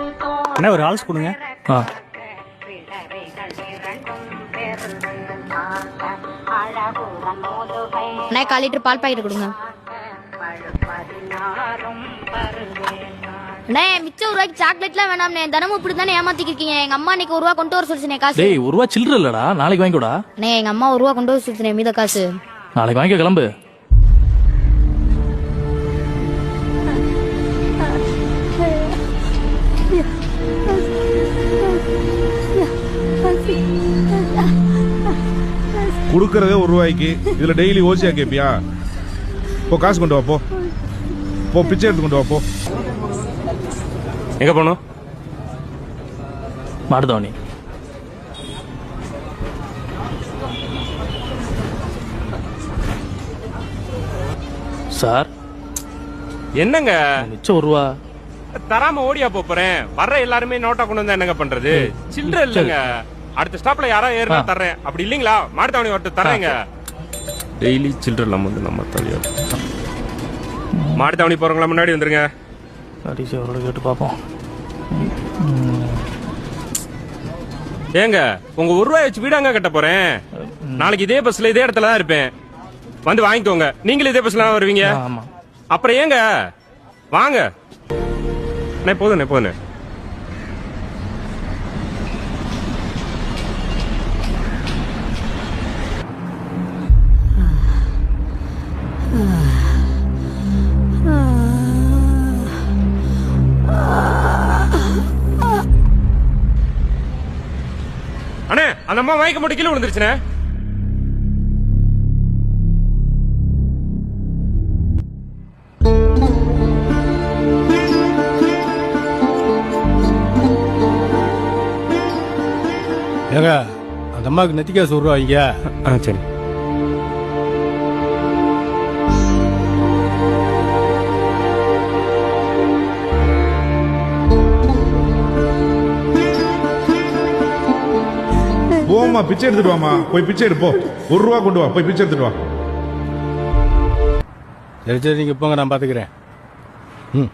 அண்ணா ஒரு ஆல்ஸ் கொடுங்க. அண்ணா 1/4 லிட்டர் பால் பாக்கெட் கொடுங்க. அண்ணே மிச்சம் ரூபாய்க்கு சாக்லேட்லாம் வேணாம்ண்ணே. தினமும் இப்படி தானே ஏமாத்திக்கிருக்கீங்க. எங்க அம்மா இன்னைக்கு 1 ரூபா கொண்டு வர சொல்லுச்சுனே காசு. டேய் 1 ரூபா சில்லற இல்லடா, நாளைக்கு வாங்கிக்கோடா. அண்ணே எங்க அம்மா 1 ரூபா கொண்டு வர சொல்லுச்சுனே மீத காசு. நாளைக்கு வாங்கிக்க, கிளம்பு. கொடுக்கறதே 1 ரூபாய்க்கு இதுல டெய்லி ஓசியா கேப்பியா? போ காசு கொண்டு வா, போ போ பிச்சை எடுத்து கொண்டு வா, போ. எங்க போகணும்? மாடுதவணி. சார் என்னங்க மிச்சம் 1 ரூபா தராம ஓடியா போறேன்? வர்ற எல்லாருமே நோட்டா கொண்டு வந்தா என்னங்க பண்றது? சில்லற இல்லங்க. அடுத்த ஸ்டாப்ல யாரா ஏறினா தர்றேன். அப்படி இல்லீங்களா மாடுதாவணி வரட்டு தர்றேங்க. டெய்லி சில்லற இல்லாம வந்து நம்ம தலையா மாடுதாவணி போறவங்கள முன்னாடி வந்துருங்க. கடைசி அவரோட கேட்டு பார்ப்போம். ஏங்க உங்க 1 ரூபாய் வச்சு வீடாங்க கட்ட போறேன். நாளைக்கு இதே பஸ்ல இதே இடத்துல தான் இருப்பேன். வந்து வாங்கிக்கோங்க. நீங்களும் இதே பஸ்ல தான் வருவீங்க. ஆமா. அப்புறம் ஏங்க வாங்க. போதும் போதும். அண்ணே அந்த அம்மா மயக்க போட்டு கீழே விழுந்துருச்சுனே. ஏங்க அந்த அம்மாவுக்கு நெத்திக்கா சொல்றோம் இங்க. சரி. போம்மா பிச்சை எடுத்துட்டு வாமா, போய் பிச்சை எடுப்போ. 1 ரூபா கொண்டு வா, போய் பிச்சை எடுத்துட்டு வா. சரி சரி நீங்க போங்க, நான் பாத்துக்கிறேன். ம்